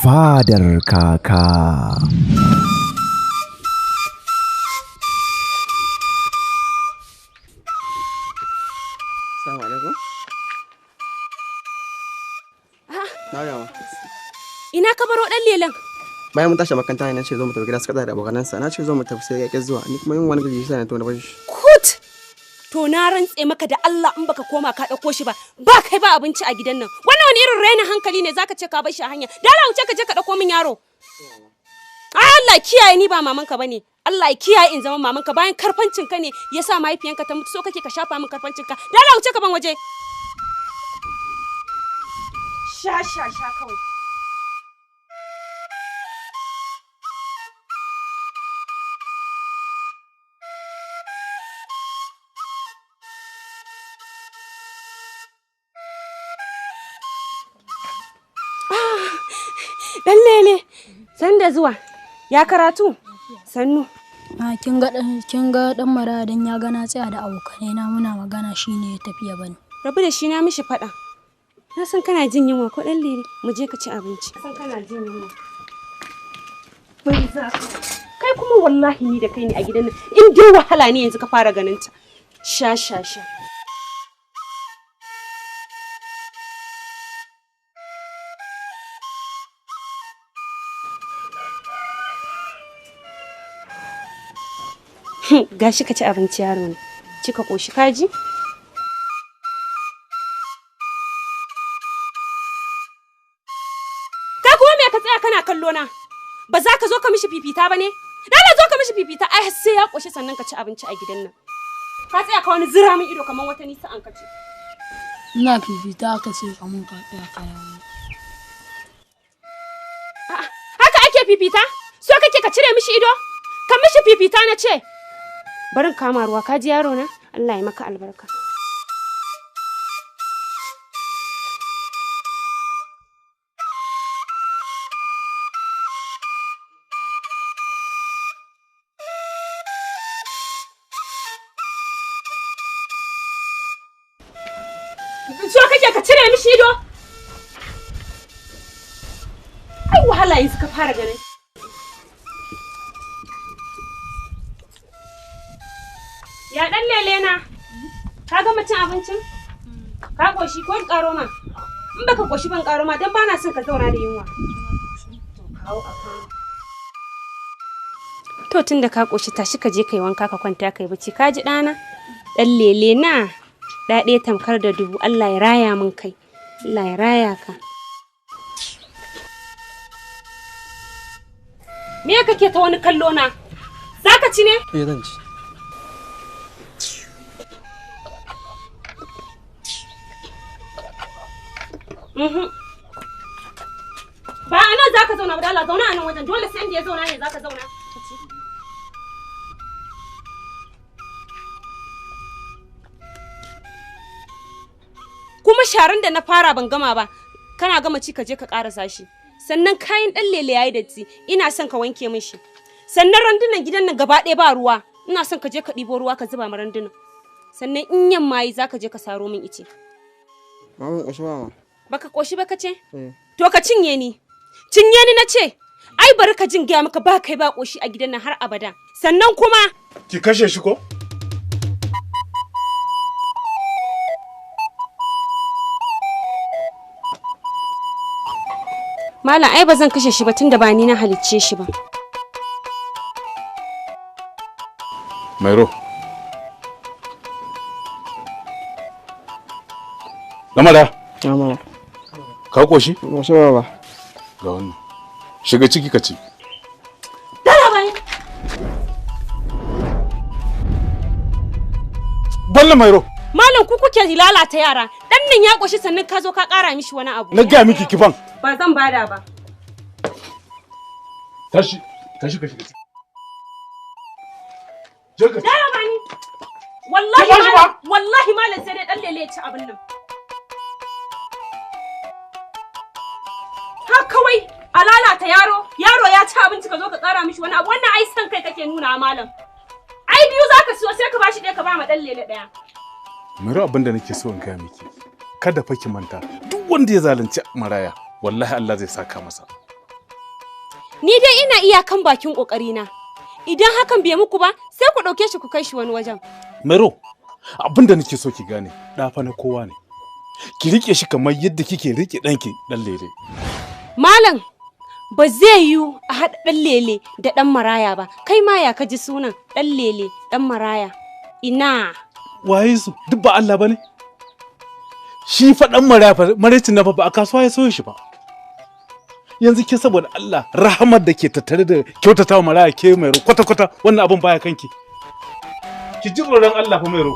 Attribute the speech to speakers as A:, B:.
A: Fadar kaka.
B: Assalamu alaikum.
C: Ina ka baro dan lelan?
B: Bayan mun tashi makaranta ne, na ce zo mu tafi gida suka tsaya da abokanansa. Na ce zo mu tafi sai ya ƙi zuwa. Ni kuma yin wani gaji sai na to na bashi.
C: Kut! To na rantse maka da Allah in baka koma ka dauko shi ba. Ba kai ba abinci a gidan nan. Wannan wani irin rainin hankali ne zaka ce ka bar shi a hanya. Da Allah wuce ka je ka dauko min yaro. Allah kiyaye ni ba mamanka bane. Allah ya kiyaye in zama mamanka bayan karfancin ka ne yasa mahaifiyanka ta mutu so kake ka shafa min karfancin ka. Da Allah wuce ka ban waje. Sha kawai. Dan lele, san da zuwa. Ya karatu? Sannu.
D: Kin ga dan mara dan ya ga na tsaya da abokanai na muna magana shine ya tafiya bane.
C: Rabu da shi na mishi fada. Na san kana jin yunwa ko dan lele, mu je ka ci abinci. Na san kana jin yunwa. Kai kuma wallahi ni da kai ne a gidan nan. In dai wahala ne yanzu ka fara ganin ta. Sha. Gashi ka ci abinci yaro ne. Cika koshi kaji? Kai kuma me ka tsaya kana kallo na? Ba za ka zo ka mishi fifita ba ne? Dala zo ka mishi fifita ai sai ya koshi sannan ka ci abinci a gidan nan. Ka tsaya ka wani zira min ido kamar wata nisa an kace.
D: Ina fifita aka ce kamun ka tsaya kaya.
C: Haka ake fifita? So kake ka cire mishi ido? Ka mishi fifita na ce. Barin kama ruwa ka ji yaro na? Allah ya maka albarka. So kake ka cire mishi ido? Ai wahala yanzu ka fara ganin. Ya dan lele na. Ka gama cin abincin? Ka koshi ko karo ma? In baka koshi ban karo ma dan bana son ka zauna da yunwa. To tunda ka koshi tashi ka je kai wanka ka kwanta kai bacci. Ka ji dana? Dan lele na. Daɗe tamkar da dubu. Allah ya raya min kai. Allah ya raya ka. Me kake ta wani kallo na? Zaka ci ne?
B: Zan ci.
C: Ba a nan za ka zauna ba da Allah zauna a nan wajen dole sai inda ya zauna ne za ka zauna. Kuma sharan da na fara ban gama ba kana gama ci ka je ka karasa shi. Sannan kayan dan lele yayi datti ina son ka wanke min shi. Sannan randunan gidan nan gaba ɗaya ba ruwa ina son ka je ka ɗibo ruwa ka zuba ma randunan. Sannan in yamma yi za ka je ka saro min ice.
B: Mama ƙoshi mama.
C: Baka koshi ba kace? To ka cinye ni. Cinye ni nace. Ai bari ka jin gaya maka ba kai ba koshi a gidan nan har abada. Sannan kuma
E: ki kashe shi ko?
C: Malam ai bazan kashe shi ba tunda ba ni na halicce shi ba.
E: Mairo. Namada.
B: Mama.
E: Ka koshi?
B: Koshi baba.
E: Ga wannan. Shiga ciki ka ci.
C: Dala bai.
E: Balla Mairo.
C: Malam ku kuke lalata yara. Dan nan ya koshi sannan ka zo ka kara mishi wani abu.
E: Na ga miki kifan.
C: Ba zan bada ba.
E: Tashi ka shiga ciki. Jirga.
C: Dala bani. Wallahi malam sai dai dan lele ya ci abin nan. Ha kawai a lalata yaro ya ci abinci ka zo ka kara mishi wani abu wannan ai san kai kake nuna malam. Ai biyu zaka siyo sai ka bashi ɗaya ka ba ma dan lele ɗaya.
E: Mairo abin da nake so in gaya miki. Kada fa ki manta duk wanda ya zalunci maraya wallahi Allah zai saka masa.
C: Ni dai ina iyakan bakin ƙoƙarina. Idan hakan bai muku ba, sai ku ɗauke shi ku kai shi wani wajen.
E: Mairo, abin da nake so ki gane, ɗafa na kowa ne. Ki rike shi kamar yadda kike rike ɗanki ɗan lele.
C: Malam, ba zai yiwu a haɗa ɗan lele da ɗan maraya ba. Kai ma ya kaji sunan ɗan lele, ɗan maraya. Ina.
E: Waye su? Duk ba Allah bane? Shi fa ɗan maraya fa maraicin na fa ba a kasuwa ya soyo shi ba. Yanzu ke saboda Allah rahamar da ke tattare da kyautatawa maraya ke Mairo kwata-kwata wannan abin baya kanki. Ki ji tsoron Allah fa Mairo.